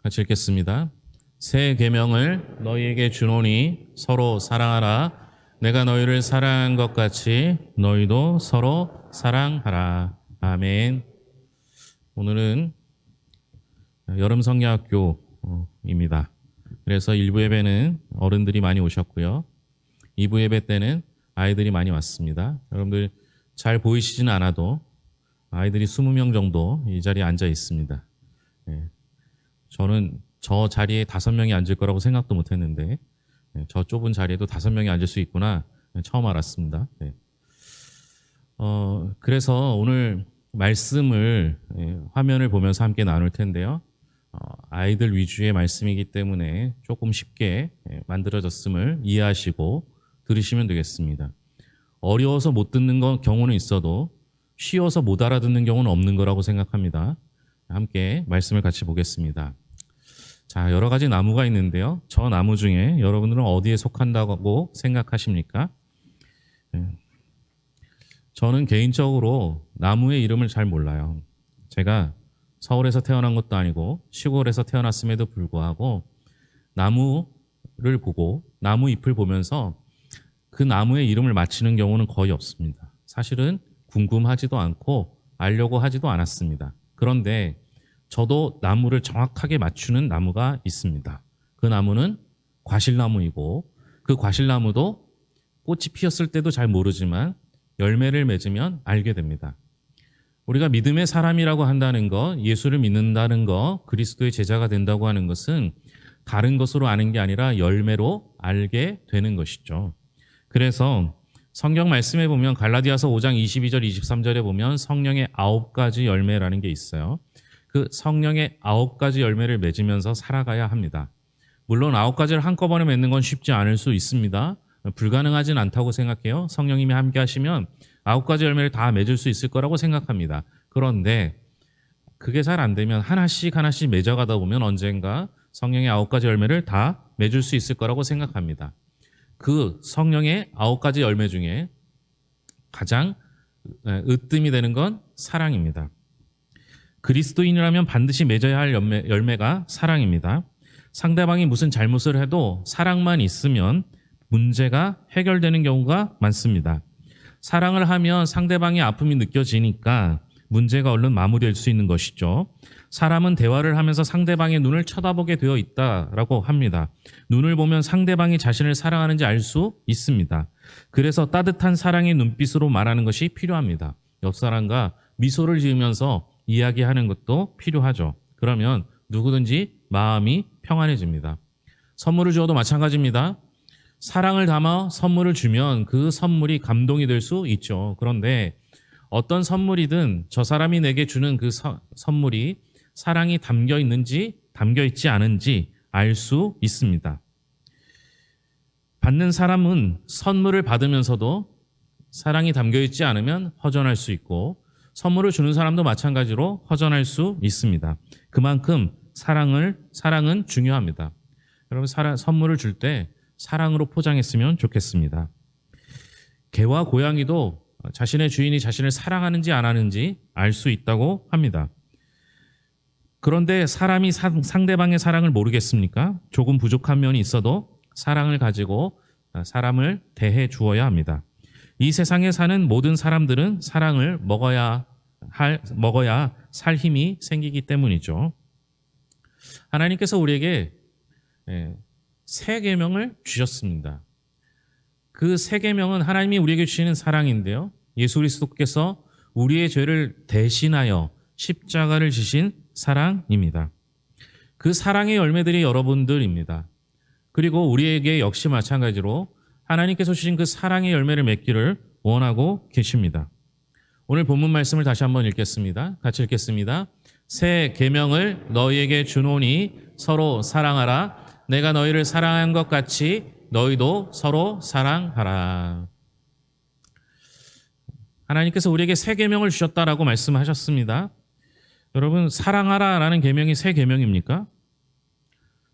같이 읽겠습니다. 새 계명을 너희에게 주노니 서로 사랑하라. 내가 너희를 사랑한 것 같이 너희도 서로 사랑하라. 아멘. 오늘은 여름 성경학교입니다. 그래서 1부 예배는 어른들이 많이 오셨고요. 2부 예배 때는 아이들이 많이 왔습니다. 여러분들 잘 보이시지는 않아도 아이들이 20명 정도 이 자리에 앉아 있습니다. 저는 저 자리에 5명이 앉을 거라고 생각도 못 했는데 저 좁은 자리에도 5명이 앉을 수 있구나 처음 알았습니다. 그래서 오늘 말씀을 화면을 보면서 함께 나눌 텐데요. 아이들 위주의 말씀이기 때문에 조금 쉽게 만들어졌음을 이해하시고 들으시면 되겠습니다. 어려워서 못 듣는 경우는 있어도 쉬워서 못 알아듣는 경우는 없는 거라고 생각합니다. 함께 말씀을 같이 보겠습니다. 자, 여러 가지 나무가 있는데요. 저 나무 중에 여러분들은 어디에 속한다고 생각하십니까? 저는 개인적으로 나무의 이름을 잘 몰라요. 제가 서울에서 태어난 것도 아니고 시골에서 태어났음에도 불구하고 나무를 보고 나무 잎을 보면서 그 나무의 이름을 맞히는 경우는 거의 없습니다. 사실은 궁금하지도 않고 알려고 하지도 않았습니다. 그런데 저도 나무를 정확하게 맞추는 나무가 있습니다. 그 나무는 과실나무이고 그 과실나무도 꽃이 피었을 때도 잘 모르지만 열매를 맺으면 알게 됩니다. 우리가 믿음의 사람이라고 한다는 것, 예수를 믿는다는 것, 그리스도의 제자가 된다고 하는 것은 다른 것으로 아는 게 아니라 열매로 알게 되는 것이죠. 그래서 성경 말씀에 보면 갈라디아서 5장 22절 23절에 보면 성령의 9가지 열매라는 게 있어요. 그 성령의 9가지 열매를 맺으면서 살아가야 합니다. 물론 9가지를 한꺼번에 맺는 건 쉽지 않을 수 있습니다. 불가능하진 않다고 생각해요. 성령님이 함께 하시면 9가지 열매를 다 맺을 수 있을 거라고 생각합니다. 그런데 그게 잘 안 되면 하나씩 맺어가다 보면 언젠가 성령의 9가지 열매를 다 맺을 수 있을 거라고 생각합니다. 그 성령의 9가지 열매 중에 가장 으뜸이 되는 건 사랑입니다. 그리스도인이라면 반드시 맺어야 할 열매가 사랑입니다. 상대방이 무슨 잘못을 해도 사랑만 있으면 문제가 해결되는 경우가 많습니다. 사랑을 하면 상대방의 아픔이 느껴지니까 문제가 얼른 마무리될 수 있는 것이죠. 사람은 대화를 하면서 상대방의 눈을 쳐다보게 되어 있다라고 합니다. 눈을 보면 상대방이 자신을 사랑하는지 알 수 있습니다. 그래서 따뜻한 사랑의 눈빛으로 말하는 것이 필요합니다. 옆 사람과 미소를 지으면서 이야기하는 것도 필요하죠. 그러면 누구든지 마음이 평안해집니다. 선물을 주어도 마찬가지입니다. 사랑을 담아 선물을 주면 그 선물이 감동이 될 수 있죠. 그런데 어떤 선물이든 저 사람이 내게 주는 그 선물이 사랑이 담겨 있는지 담겨 있지 않은지 알 수 있습니다. 받는 사람은 선물을 받으면서도 사랑이 담겨 있지 않으면 허전할 수 있고 선물을 주는 사람도 마찬가지로 허전할 수 있습니다. 그만큼 사랑은 중요합니다. 여러분 선물을 줄 때 사랑으로 포장했으면 좋겠습니다. 개와 고양이도 자신의 주인이 자신을 사랑하는지 안 하는지 알 수 있다고 합니다. 그런데 사람이 상대방의 사랑을 모르겠습니까? 조금 부족한 면이 있어도 사랑을 가지고 사람을 대해 주어야 합니다. 이 세상에 사는 모든 사람들은 사랑을 먹어야 살 힘이 생기기 때문이죠. 하나님께서 우리에게 새 계명을 주셨습니다. 그 새 계명은 하나님이 우리에게 주시는 사랑인데요. 예수 그리스도께서 우리의 죄를 대신하여 십자가를 지신 사랑입니다. 그 사랑의 열매들이 여러분들입니다. 그리고 우리에게 역시 마찬가지로 하나님께서 주신 그 사랑의 열매를 맺기를 원하고 계십니다. 오늘 본문 말씀을 다시 한번 읽겠습니다. 같이 읽겠습니다. 새 계명을 너희에게 주노니 서로 사랑하라. 내가 너희를 사랑한 것 같이 너희도 서로 사랑하라. 하나님께서 우리에게 새 계명을 주셨다라고 말씀하셨습니다. 여러분, 사랑하라라는 계명이 새 계명입니까?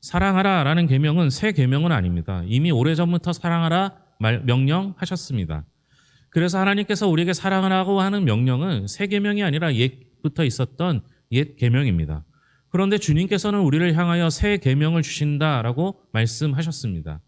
사랑하라라는 계명은 새 계명은 아닙니다. 이미 오래전부터 사랑하라 명령하셨습니다. 그래서 하나님께서 우리에게 사랑하라고 하는 명령은 새 계명이 아니라 옛부터 있었던 옛 계명입니다. 그런데 주님께서는 우리를 향하여 새 계명을 주신다라고 말씀하셨습니다.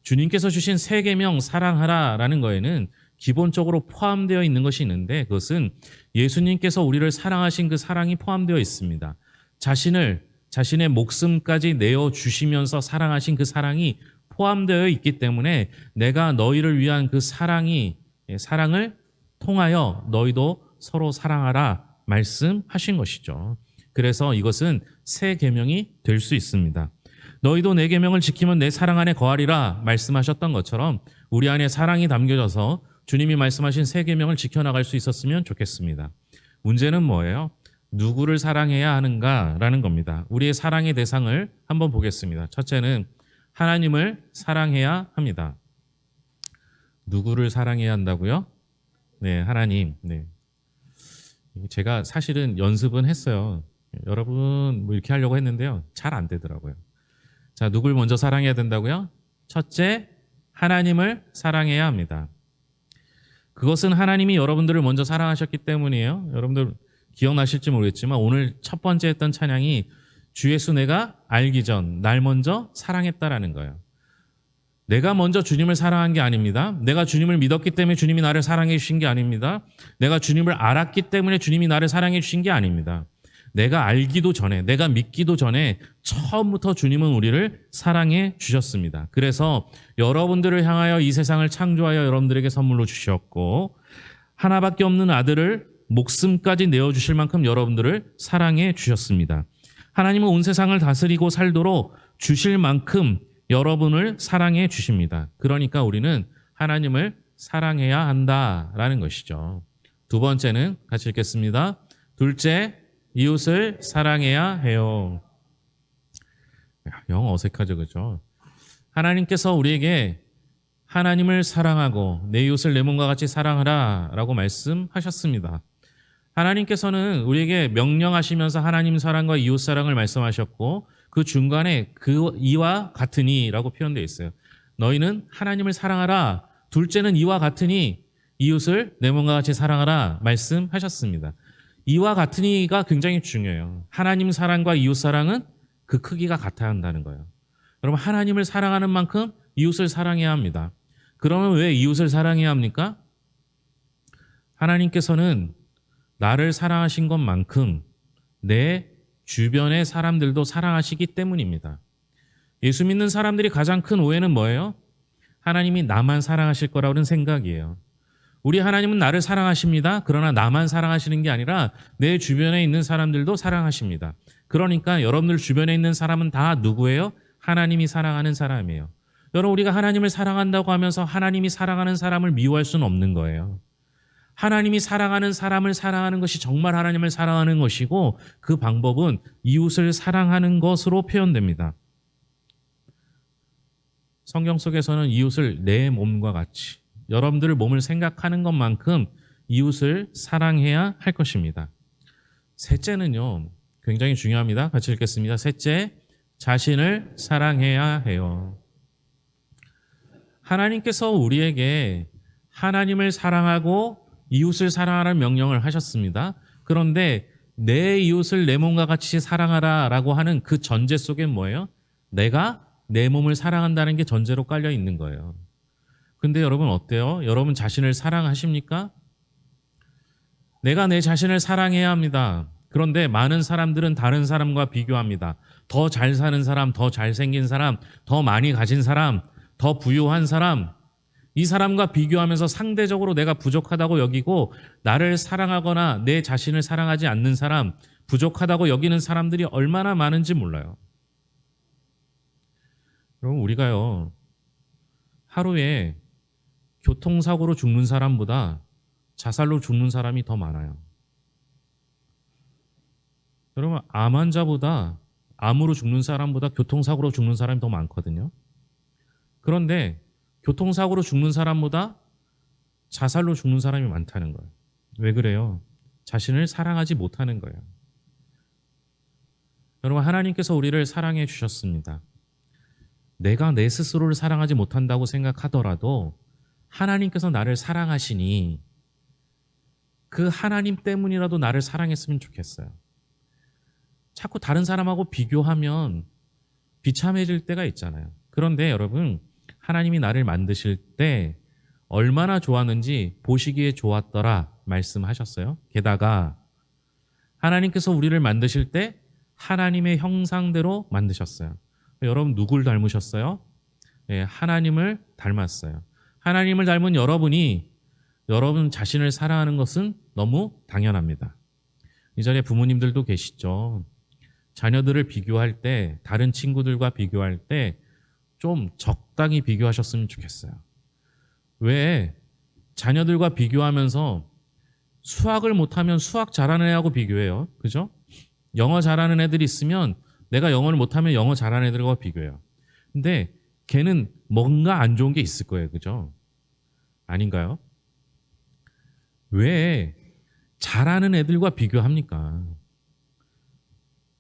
주님께서 주신 새 계명 사랑하라라는 거에는 기본적으로 포함되어 있는 것이 있는데 그것은 예수님께서 우리를 사랑하신 그 사랑이 포함되어 있습니다. 자신의 목숨까지 내어 주시면서 사랑하신 그 사랑이 포함되어 있기 때문에 내가 너희를 위한 그 사랑을 통하여 너희도 서로 사랑하라 말씀하신 것이죠. 그래서 이것은 새 계명이 될 수 있습니다. 너희도 내 계명을 지키면 내 사랑 안에 거하리라 말씀하셨던 것처럼 우리 안에 사랑이 담겨져서 주님이 말씀하신 새 계명을 지켜나갈 수 있었으면 좋겠습니다. 문제는 뭐예요? 누구를 사랑해야 하는가라는 겁니다. 우리의 사랑의 대상을 한번 보겠습니다. 첫째는 하나님을 사랑해야 합니다. 누구를 사랑해야 한다고요? 네, 하나님. 네. 제가 사실은 연습은 했어요. 여러분 뭐 이렇게 하려고 했는데요. 잘 안 되더라고요. 자, 누굴 먼저 사랑해야 된다고요? 첫째, 하나님을 사랑해야 합니다. 그것은 하나님이 여러분들을 먼저 사랑하셨기 때문이에요. 여러분들 기억나실지 모르겠지만 오늘 첫 번째 했던 찬양이 주 예수 내가 알기 전 날 먼저 사랑했다라는 거예요. 내가 먼저 주님을 사랑한 게 아닙니다. 내가 주님을 믿었기 때문에 주님이 나를 사랑해 주신 게 아닙니다. 내가 주님을 알았기 때문에 주님이 나를 사랑해 주신 게 아닙니다. 내가 알기도 전에, 내가 믿기도 전에 처음부터 주님은 우리를 사랑해 주셨습니다. 그래서 여러분들을 향하여 이 세상을 창조하여 여러분들에게 선물로 주셨고 하나밖에 없는 아들을 목숨까지 내어주실 만큼 여러분들을 사랑해 주셨습니다. 하나님은 온 세상을 다스리고 살도록 주실 만큼 여러분을 사랑해 주십니다. 그러니까 우리는 하나님을 사랑해야 한다라는 것이죠. 두 번째는 같이 읽겠습니다. 둘째, 이웃을 사랑해야 해요. 영어 어색하죠, 그렇죠? 하나님께서 우리에게 하나님을 사랑하고 내 이웃을 내 몸과 같이 사랑하라 라고 말씀하셨습니다. 하나님께서는 우리에게 명령하시면서 하나님 사랑과 이웃 사랑을 말씀하셨고 그 중간에 그 이와 같으니라고 표현되어 있어요. 너희는 하나님을 사랑하라. 둘째는 이와 같으니 이웃을 내 몸과 같이 사랑하라 말씀하셨습니다. 이와 같으니가 굉장히 중요해요. 하나님 사랑과 이웃 사랑은 그 크기가 같아야 한다는 거예요. 여러분 하나님을 사랑하는 만큼 이웃을 사랑해야 합니다. 그러면 왜 이웃을 사랑해야 합니까? 하나님께서는 나를 사랑하신 것만큼 내 주변의 사람들도 사랑하시기 때문입니다. 예수 믿는 사람들이 가장 큰 오해는 뭐예요? 하나님이 나만 사랑하실 거라는 생각이에요. 우리 하나님은 나를 사랑하십니다. 그러나 나만 사랑하시는 게 아니라 내 주변에 있는 사람들도 사랑하십니다. 그러니까 여러분들 주변에 있는 사람은 다 누구예요? 하나님이 사랑하는 사람이에요. 여러분 우리가 하나님을 사랑한다고 하면서 하나님이 사랑하는 사람을 미워할 수는 없는 거예요. 하나님이 사랑하는 사람을 사랑하는 것이 정말 하나님을 사랑하는 것이고 그 방법은 이웃을 사랑하는 것으로 표현됩니다. 성경 속에서는 이웃을 내 몸과 같이 여러분들의 몸을 생각하는 것만큼 이웃을 사랑해야 할 것입니다. 셋째는요, 굉장히 중요합니다. 같이 읽겠습니다. 셋째, 자신을 사랑해야 해요. 하나님께서 우리에게 하나님을 사랑하고 이웃을 사랑하라는 명령을 하셨습니다. 그런데 내 이웃을 내 몸과 같이 사랑하라라고 하는 그 전제 속엔 뭐예요? 내가 내 몸을 사랑한다는 게 전제로 깔려 있는 거예요. 근데 여러분 어때요? 여러분 자신을 사랑하십니까? 내가 내 자신을 사랑해야 합니다. 그런데 많은 사람들은 다른 사람과 비교합니다. 더 잘 사는 사람, 더 잘생긴 사람, 더 많이 가진 사람, 더 부유한 사람, 이 사람과 비교하면서 상대적으로 내가 부족하다고 여기고 나를 사랑하거나 내 자신을 사랑하지 않는 사람, 부족하다고 여기는 사람들이 얼마나 많은지 몰라요. 여러분 우리가요 하루에 교통사고로 죽는 사람보다 자살로 죽는 사람이 더 많아요. 여러분 암 환자보다 암으로 죽는 사람보다 교통사고로 죽는 사람이 더 많거든요. 그런데 교통사고로 죽는 사람보다 자살로 죽는 사람이 많다는 거예요. 왜 그래요? 자신을 사랑하지 못하는 거예요. 여러분 하나님께서 우리를 사랑해 주셨습니다. 내가 내 스스로를 사랑하지 못한다고 생각하더라도 하나님께서 나를 사랑하시니 그 하나님 때문이라도 나를 사랑했으면 좋겠어요. 자꾸 다른 사람하고 비교하면 비참해질 때가 있잖아요. 그런데 여러분, 하나님이 나를 만드실 때 얼마나 좋았는지 보시기에 좋았더라 말씀하셨어요. 게다가 하나님께서 우리를 만드실 때 하나님의 형상대로 만드셨어요. 여러분 누굴 닮으셨어요? 네, 하나님을 닮았어요. 하나님을 닮은 여러분이 여러분 자신을 사랑하는 것은 너무 당연합니다. 이 자리에 부모님들도 계시죠. 자녀들을 비교할 때, 다른 친구들과 비교할 때 좀 적당히 비교하셨으면 좋겠어요. 왜 자녀들과 비교하면서 수학을 못하면 수학 잘하는 애하고 비교해요. 그죠? 영어 잘하는 애들이 있으면 내가 영어를 못하면 영어 잘하는 애들과 비교해요. 근데 걔는 뭔가 안 좋은 게 있을 거예요. 그죠? 아닌가요? 왜 잘하는 애들과 비교합니까?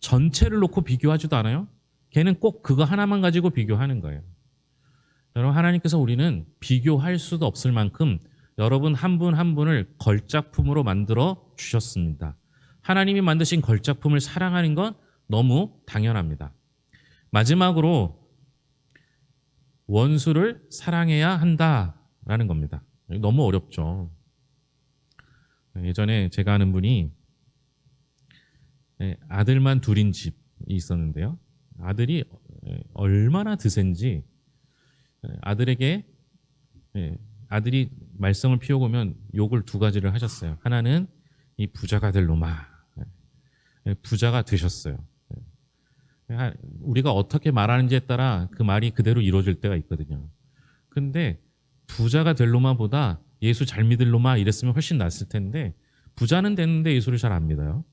전체를 놓고 비교하지도 않아요? 걔는 꼭 그거 하나만 가지고 비교하는 거예요. 여러분, 하나님께서 우리는 비교할 수도 없을 만큼 여러분 한 분 한 분을 걸작품으로 만들어 주셨습니다. 하나님이 만드신 걸작품을 사랑하는 건 너무 당연합니다. 마지막으로 원수를 사랑해야 한다라는 겁니다. 너무 어렵죠. 예전에 제가 아는 분이 아들만 둘인 집이 있었는데요. 아들이 얼마나 드센지 아들에게 아들이 말썽을 피워보면 욕을 두 가지를 하셨어요. 하나는 이 부자가 될 놈아, 부자가 되셨어요. 우리가 어떻게 말하는지에 따라 그 말이 그대로 이루어질 때가 있거든요. 근데 부자가 될 놈아보다 예수 잘 믿을 놈아 이랬으면 훨씬 낫을 텐데 부자는 됐는데 예수를 잘 안 믿어요.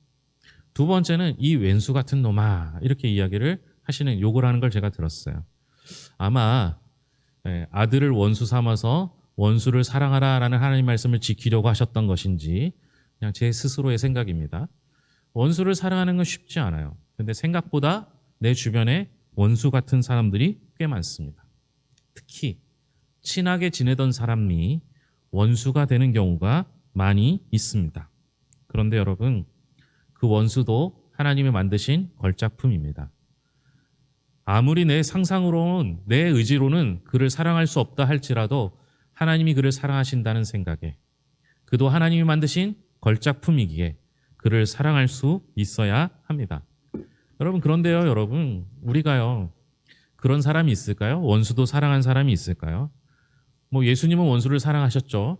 두 번째는 이 왼수 같은 놈아 이렇게 이야기를 하시는 욕을 하는 걸 제가 들었어요. 아마 아들을 원수 삼아서 원수를 사랑하라라는 하나님 말씀을 지키려고 하셨던 것인지 그냥 제 스스로의 생각입니다. 원수를 사랑하는 건 쉽지 않아요. 근데 생각보다 내 주변에 원수 같은 사람들이 꽤 많습니다. 특히 친하게 지내던 사람이 원수가 되는 경우가 많이 있습니다. 그런데 여러분, 그 원수도 하나님이 만드신 걸작품입니다. 아무리 내 상상으로는, 내 의지로는 그를 사랑할 수 없다 할지라도 하나님이 그를 사랑하신다는 생각에 그도 하나님이 만드신 걸작품이기에 그를 사랑할 수 있어야 합니다. 여러분, 그런데요, 여러분, 우리가요, 그런 사람이 있을까요? 원수도 사랑한 사람이 있을까요? 뭐 예수님은 원수를 사랑하셨죠.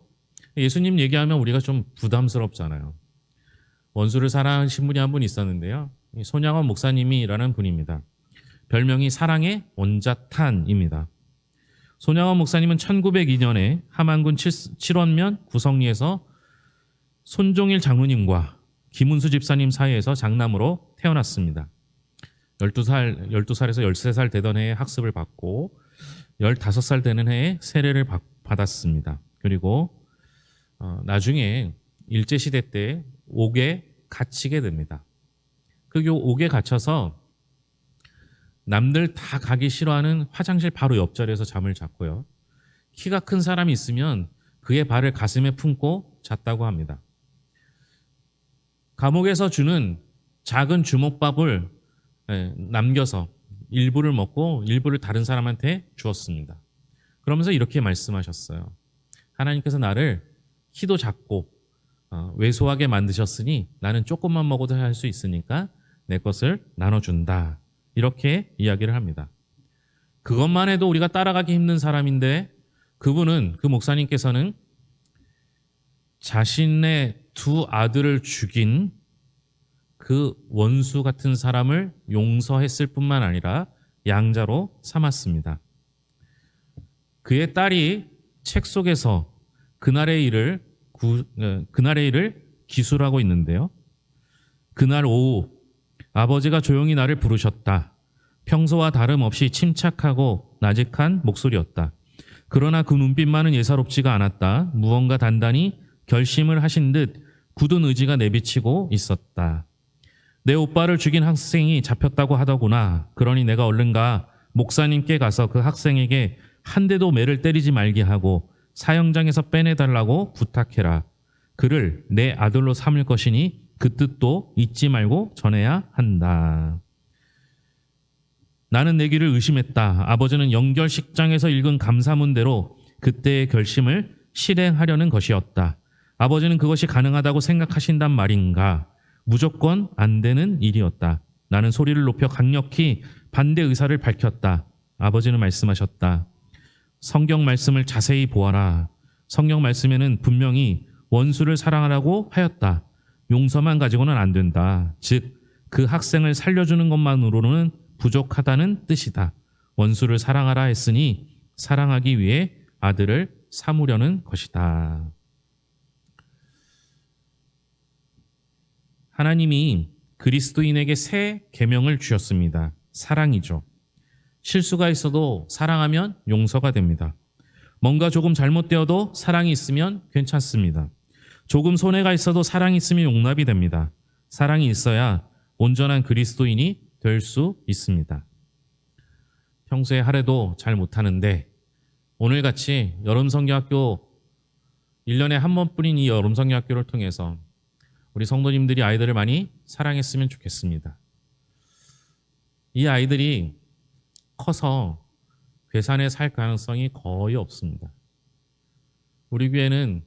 예수님 얘기하면 우리가 좀 부담스럽잖아요. 원수를 사랑하신 분이 한 분 있었는데요. 손양원 목사님이라는 분입니다. 별명이 사랑의 온자탄입니다. 손양원 목사님은 1902년에 함안군 칠원면 구성리에서 손종일 장로님과 김은수 집사님 사이에서 장남으로 태어났습니다. 12살에서 13살 되던 해에 학습을 받고 15살 되는 해에 세례를 받았습니다. 그리고 나중에 일제시대 때 옥에 갇히게 됩니다. 그 옥에 갇혀서 남들 다 가기 싫어하는 화장실 바로 옆자리에서 잠을 잤고요. 키가 큰 사람이 있으면 그의 발을 가슴에 품고 잤다고 합니다. 감옥에서 주는 작은 주먹밥을 남겨서 일부를 먹고 일부를 다른 사람한테 주었습니다. 그러면서 이렇게 말씀하셨어요. 하나님께서 나를 키도 작고 왜소하게 만드셨으니 나는 조금만 먹어도 할 수 있으니까 내 것을 나눠준다. 이렇게 이야기를 합니다. 그것만 해도 우리가 따라가기 힘든 사람인데 그분은, 그 목사님께서는 자신의 두 아들을 죽인 그 원수 같은 사람을 용서했을 뿐만 아니라 양자로 삼았습니다. 그의 딸이 책 속에서 그날의 일을 기술하고 있는데요. 그날 오후 아버지가 조용히 나를 부르셨다. 평소와 다름없이 침착하고 나직한 목소리였다. 그러나 그 눈빛만은 예사롭지가 않았다. 무언가 단단히 결심을 하신 듯 굳은 의지가 내비치고 있었다. 내 오빠를 죽인 학생이 잡혔다고 하더구나. 그러니 내가 얼른 목사님께 가서 그 학생에게 한 대도 매를 때리지 말게 하고 사형장에서 빼내달라고 부탁해라. 그를 내 아들로 삼을 것이니 그 뜻도 잊지 말고 전해야 한다. 나는 내 길을 의심했다. 아버지는 영결식장에서 읽은 감사문대로 그때의 결심을 실행하려는 것이었다. 아버지는 그것이 가능하다고 생각하신단 말인가? 무조건 안 되는 일이었다. 나는 소리를 높여 강력히 반대 의사를 밝혔다. 아버지는 말씀하셨다. 성경 말씀을 자세히 보아라. 성경 말씀에는 분명히 원수를 사랑하라고 하였다. 용서만 가지고는 안 된다. 즉, 그 학생을 살려주는 것만으로는 부족하다는 뜻이다. 원수를 사랑하라 했으니 사랑하기 위해 아들을 삼으려는 것이다. 하나님이 그리스도인에게 새 계명을 주셨습니다. 사랑이죠. 실수가 있어도 사랑하면 용서가 됩니다. 뭔가 조금 잘못되어도 사랑이 있으면 괜찮습니다. 조금 손해가 있어도 사랑이 있으면 용납이 됩니다. 사랑이 있어야 온전한 그리스도인이 될 수 있습니다. 평소에 하래도 잘 못하는데 오늘같이 여름성경학교 1년에 한 번뿐인 이 여름성경학교를 통해서 우리 성도님들이 아이들을 많이 사랑했으면 좋겠습니다. 이 아이들이 커서 괴산에 살 가능성이 거의 없습니다. 우리 교회는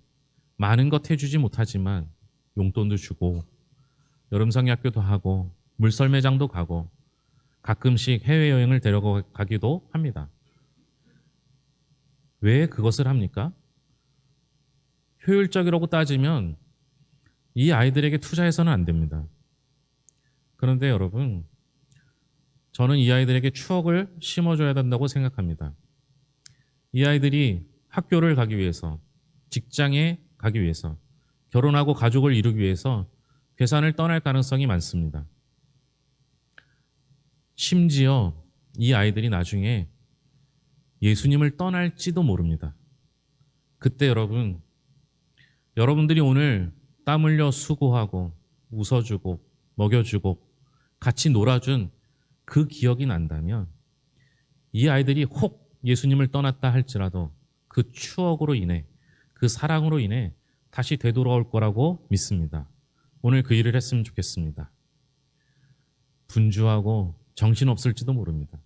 많은 것 해주지 못하지만 용돈도 주고 여름성경학교도 하고 물썰매장도 가고 가끔씩 해외여행을 데려가기도 합니다. 왜 그것을 합니까? 효율적이라고 따지면 이 아이들에게 투자해서는 안 됩니다. 그런데 여러분, 저는 이 아이들에게 추억을 심어줘야 된다고 생각합니다. 이 아이들이 학교를 가기 위해서, 직장에 가기 위해서, 결혼하고 가족을 이루기 위해서 괴산을 떠날 가능성이 많습니다. 심지어 이 아이들이 나중에 예수님을 떠날지도 모릅니다. 그때 여러분들이 오늘 땀 흘려 수고하고 웃어주고 먹여주고 같이 놀아준 그 기억이 난다면 이 아이들이 혹 예수님을 떠났다 할지라도 그 추억으로 인해 그 사랑으로 인해 다시 되돌아올 거라고 믿습니다. 오늘 그 일을 했으면 좋겠습니다. 분주하고 정신없을지도 모릅니다.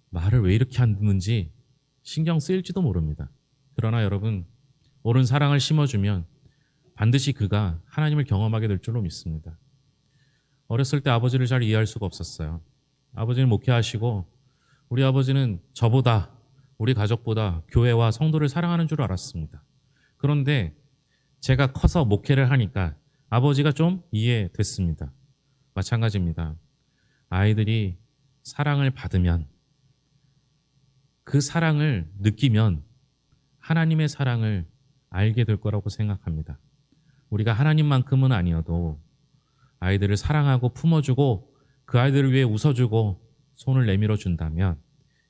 말을 왜 이렇게 안 듣는지 신경 쓰일지도 모릅니다. 그러나 여러분, 옳은 사랑을 심어주면 반드시 그가 하나님을 경험하게 될 줄로 믿습니다. 어렸을 때 아버지를 잘 이해할 수가 없었어요. 아버지는 목회하시고 우리 아버지는 저보다, 우리 가족보다 교회와 성도를 사랑하는 줄 알았습니다. 그런데 제가 커서 목회를 하니까 아버지가 좀 이해됐습니다. 마찬가지입니다. 아이들이 사랑을 받으면, 그 사랑을 느끼면 하나님의 사랑을 알게 될 거라고 생각합니다. 우리가 하나님만큼은 아니어도 아이들을 사랑하고 품어주고 그 아이들을 위해 웃어주고 손을 내밀어 준다면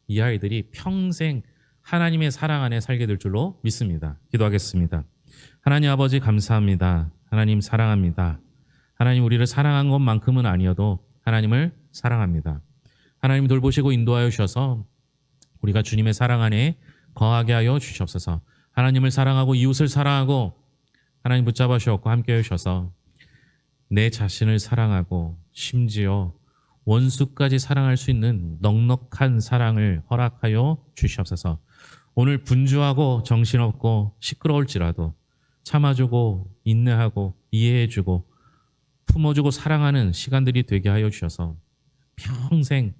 이 아이들이 평생 하나님의 사랑 안에 살게 될 줄로 믿습니다. 기도하겠습니다. 하나님 아버지 감사합니다. 하나님 사랑합니다. 하나님 우리를 사랑한 것만큼은 아니어도 하나님을 사랑합니다. 하나님 돌보시고 인도하여 주셔서 우리가 주님의 사랑 안에 거하게 하여 주시옵소서. 하나님을 사랑하고 이웃을 사랑하고 하나님 붙잡아 주셨고 함께 해주셔서 내 자신을 사랑하고 심지어 원수까지 사랑할 수 있는 넉넉한 사랑을 허락하여 주시옵소서. 오늘 분주하고 정신없고 시끄러울지라도 참아주고 인내하고 이해해주고 품어주고 사랑하는 시간들이 되게 하여 주셔서 평생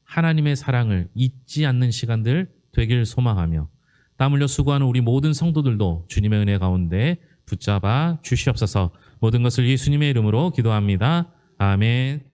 하나님의 사랑을 잊지 않는 시간들 되길 소망하며 땀 흘려 수고하는 우리 모든 성도들도 주님의 은혜 가운데 붙잡아 주시옵소서. 모든 것을 예수님의 이름으로 기도합니다. 아멘.